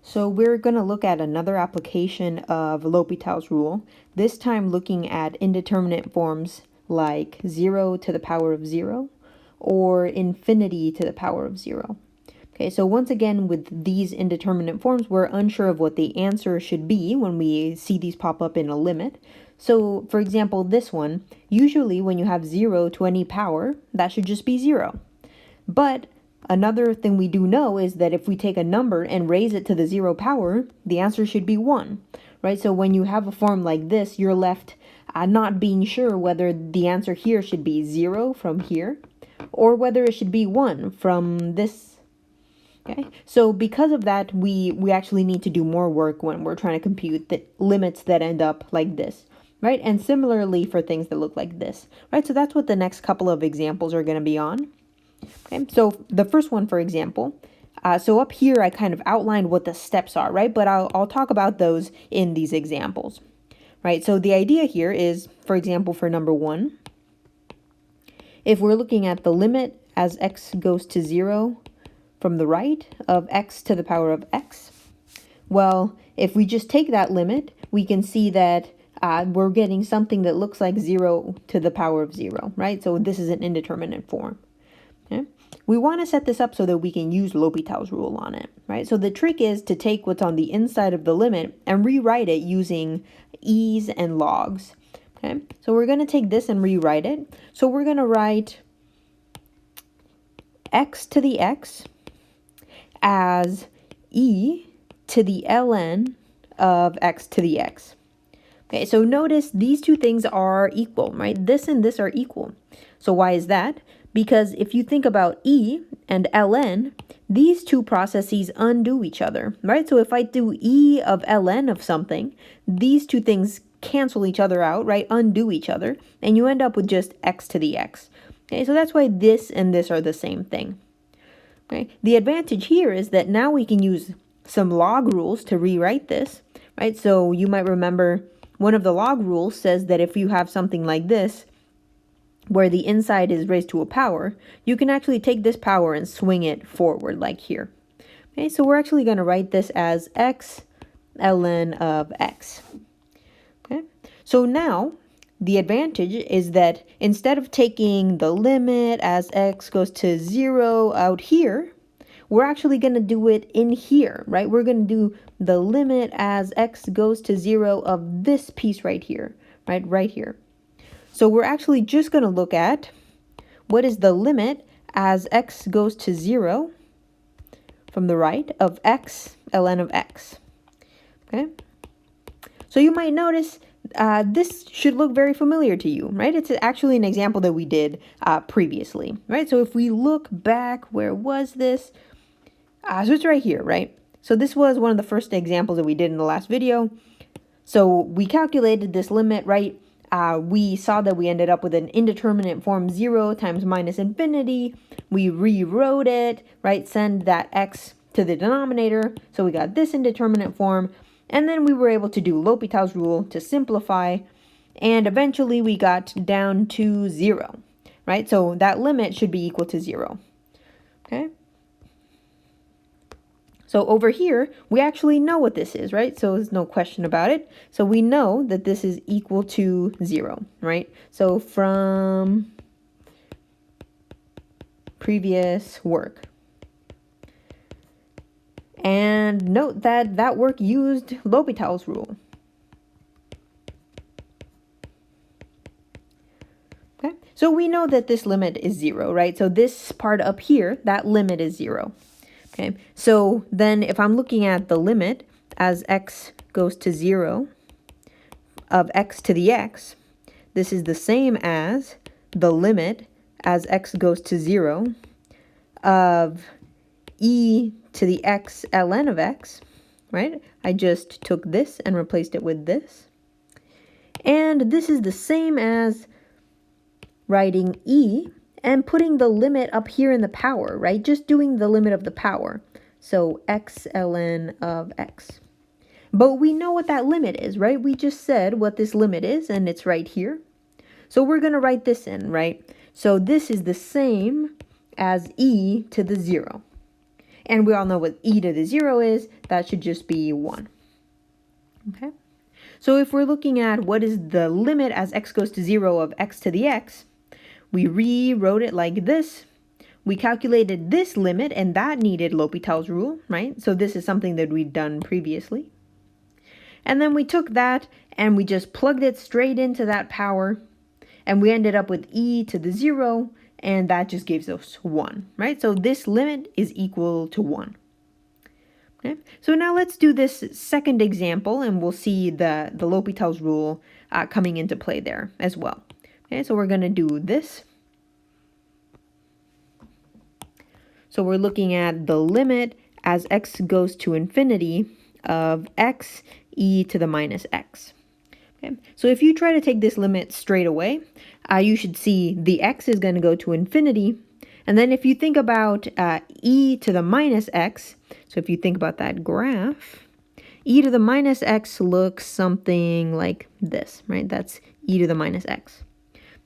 So we're going to look at another application of L'Hopital's rule, this time looking at indeterminate forms like 0 to the power of 0 or infinity to the power of 0. Okay, so once again, with these indeterminate forms, we're unsure of what the answer should be when we see these pop up in a limit. So, for example, this one, usually when you have 0 to any power, that should just be 0. But another thing we do know is that if we take a number and raise it to the 0 power, the answer should be 1, right? So when you have a form like this, you're left not being sure whether the answer here should be 0 from here, or whether it should be 1 from this. Okay, so because of that, we actually need to do more work when we're trying to compute the limits that end up like this, right? And similarly for things that look like this, right? So that's what the next couple of examples are going to be on. Okay, so the first one, for example, so up here I kind of outlined what the steps are, right? But I'll talk about those in these examples, right? So the idea here is, for example, for number 1, if we're looking at the limit as x goes to 0 from the right of x to the power of x, well, if we just take that limit, we can see that we're getting something that looks like 0 to the power of 0, right? So this is an indeterminate form. Okay? We want to set this up so that we can use L'Hopital's rule on it, right? So the trick is to take what's on the inside of the limit and rewrite it using e's and logs. Okay, so we're going to take this and rewrite it. So we're going to write x to the x as e to the ln of x to the x. Okay, so notice these two things are equal, right? This and this are equal. So why is that? Because if you think about e and ln, these two processes undo each other, right? So if I do e of ln of something, these two things cancel each other out, right? Undo each other, and you end up with just x to the x. Okay, so that's why this and this are the same thing. Okay, the advantage here is that now we can use some log rules to rewrite this, right? So you might remember one of the log rules says that if you have something like this, where the inside is raised to a power, you can actually take this power and swing it forward like here. Okay, so we're actually going to write this as x ln of x. Okay, so now the advantage is that instead of taking the limit as x goes to 0 out here, we're actually going to do it in here, right? We're going to do the limit as x goes to 0 of this piece right here, right here. So we're actually just going to look at what is the limit as x goes to 0 from the right of x ln of x. Okay, so you might notice this should look very familiar to you, right? It's actually an example that we did previously, right? So if we look back, where was this? So it's right here, right? So this was one of the first examples that we did in the last video. So we calculated this limit, right? We saw that we ended up with an indeterminate form 0 times minus infinity. We rewrote it, right? Send that x to the denominator. So we got this indeterminate form. And then we were able to do L'Hopital's rule to simplify. And eventually we got down to 0, right? So that limit should be equal to 0. Okay? So over here, we actually know what this is, right? So there's no question about it. So we know that this is equal to 0, right? So from previous work. And note that that work used L'Hopital's rule. Okay, so we know that this limit is 0, right? So this part up here, that limit is 0. Okay, so then if I'm looking at the limit as x goes to 0 of x to the x, this is the same as the limit as x goes to 0 of e to the x ln of x, right? I just took this and replaced it with this. And this is the same as writing e and putting the limit up here in the power, right? Just doing the limit of the power. So x ln of x. But we know what that limit is, right? We just said what this limit is, and it's right here. So we're going to write this in, right? So this is the same as e to the 0. And we all know what e to the 0 is. That should just be 1. Okay? So if we're looking at what is the limit as x goes to 0 of x to the x, we rewrote it like this. We calculated this limit, and that needed L'Hopital's rule, right? So this is something that we'd done previously. And then we took that and we just plugged it straight into that power, and we ended up with e to the 0, and that just gives us 1, right? So this limit is equal to 1. Okay? So now let's do this second example, and we'll see the L'Hopital's rule coming into play there as well. Okay, so we're going to do this. So we're looking at the limit as x goes to infinity of x e to the minus x. Okay, so if you try to take this limit straight away, you should see the x is going to go to infinity. And then if you think about e to the minus x, so if you think about that graph, e to the minus x looks something like this, right? That's e to the minus x.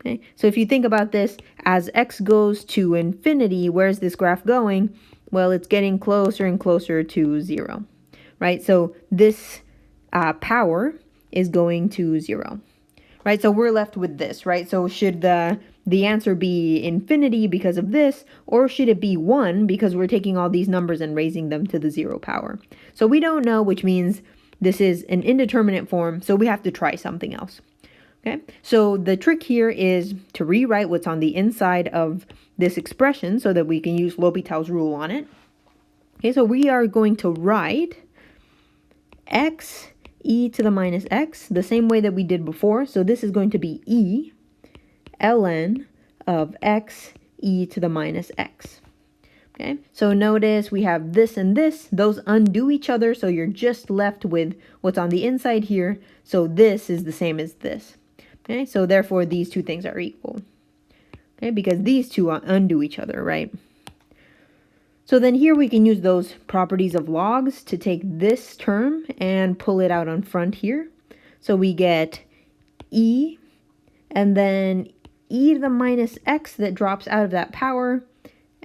Okay, so if you think about this, as x goes to infinity, where's this graph going? Well, it's getting closer and closer to 0, right? So this power is going to 0, right? So we're left with this, right? So should the answer be infinity because of this, or should it be 1 because we're taking all these numbers and raising them to the 0 power? So we don't know, which means this is an indeterminate form, so we have to try something else. Okay, so the trick here is to rewrite what's on the inside of this expression so that we can use L'Hopital's rule on it. Okay, so we are going to write x e to the minus x the same way that we did before. So this is going to be e ln of x e to the minus x. Okay, so notice we have this and this. Those undo each other, so you're just left with what's on the inside here. So this is the same as this. Okay, so therefore these two things are equal. Okay, because these two undo each other, right? So then here we can use those properties of logs to take this term and pull it out on front here. So we get e, and then e to the minus x that drops out of that power,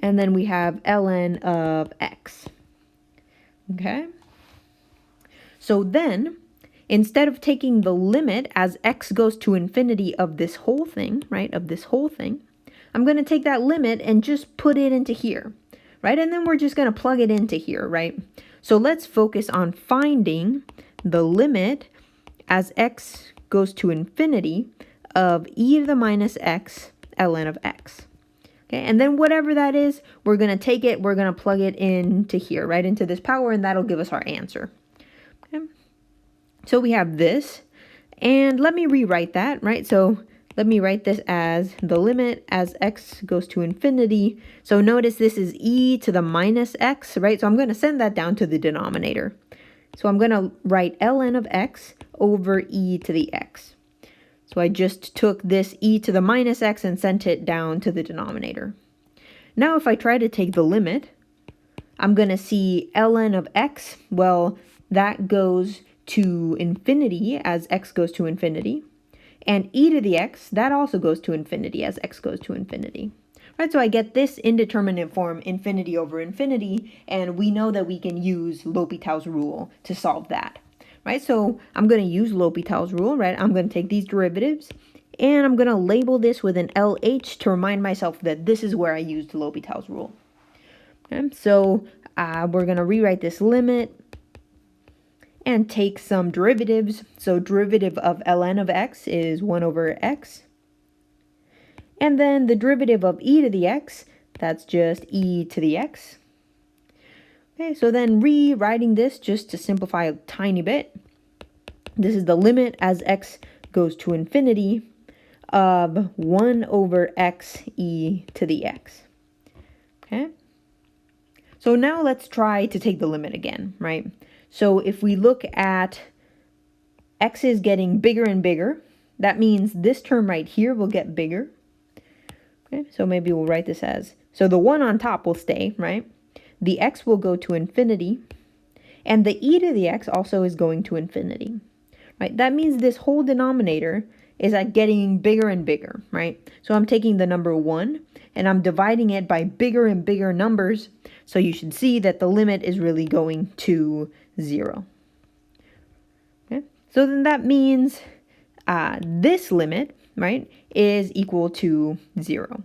and then we have ln of x. Okay? So then, instead of taking the limit as x goes to infinity of this whole thing, right, of this whole thing, I'm going to take that limit and just put it into here, right? And then we're just going to plug it into here, right? So let's focus on finding the limit as x goes to infinity of e to the minus x ln of x. Okay, and then whatever that is, we're going to take it, we're going to plug it into here, right, into this power, and that'll give us our answer. Okay. So we have this, and let me rewrite that, right? So let me write this as the limit as x goes to infinity. So notice this is e to the minus x, right? So I'm going to send that down to the denominator. So I'm going to write ln of x over e to the x. So I just took this e to the minus x and sent it down to the denominator. Now if I try to take the limit, I'm going to see ln of x, well, that goes to infinity as x goes to infinity. And e to the x, that also goes to infinity as x goes to infinity. Right, so I get this indeterminate form, infinity over infinity, and we know that we can use L'Hopital's rule to solve that. Right, so I'm going to use L'Hopital's rule, right? I'm going to take these derivatives, and I'm going to label this with an LH to remind myself that this is where I used L'Hopital's rule. Okay, so we're going to rewrite this limit and take some derivatives. So derivative of ln of x is 1 over x. And then the derivative of e to the x, that's just e to the x. Okay, so then rewriting this just to simplify a tiny bit. This is the limit as x goes to infinity of 1 over x e to the x. Okay. So now let's try to take the limit again, right? So if we look at x is getting bigger and bigger, that means this term right here will get bigger. Okay, so maybe we'll write this as, so the 1 on top will stay, right? The x will go to infinity, and the e to the x also is going to infinity, right? That means this whole denominator is getting bigger and bigger, right? So I'm taking the number 1, and I'm dividing it by bigger and bigger numbers. So you should see that the limit is really going to 0. Okay? So then that means this limit, right, is equal to 0.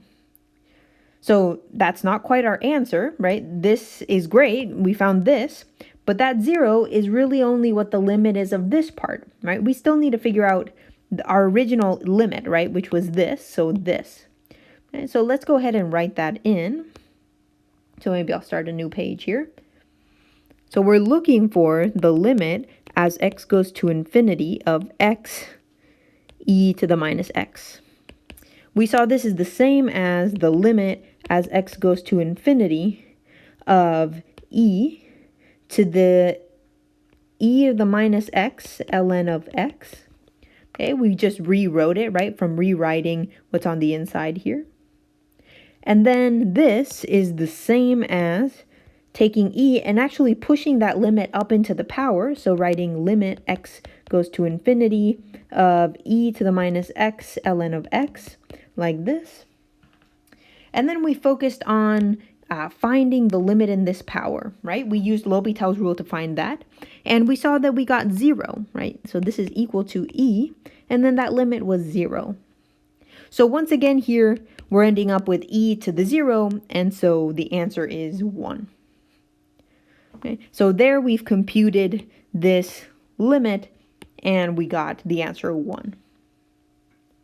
So that's not quite our answer, right? This is great. We found this. But that 0 is really only what the limit is of this part, right? We still need to figure out our original limit, right? Which was this, so this. Okay, so let's go ahead and write that in. So maybe I'll start a new page here. So we're looking for the limit as x goes to infinity of x e to the minus x. We saw this is the same as the limit as x goes to infinity of e to the e of the minus x ln of x. Okay, we just rewrote it, right, from rewriting what's on the inside here. And then this is the same as taking e and actually pushing that limit up into the power. So writing limit x goes to infinity of e to the minus x ln of x, like this. And then we focused on finding the limit in this power, right? We used L'Hopital's rule to find that. And we saw that we got 0, right? So this is equal to e, and then that limit was 0. So once again here, we're ending up with e to the 0, and so the answer is 1. Okay, so there we've computed this limit, and we got the answer 1.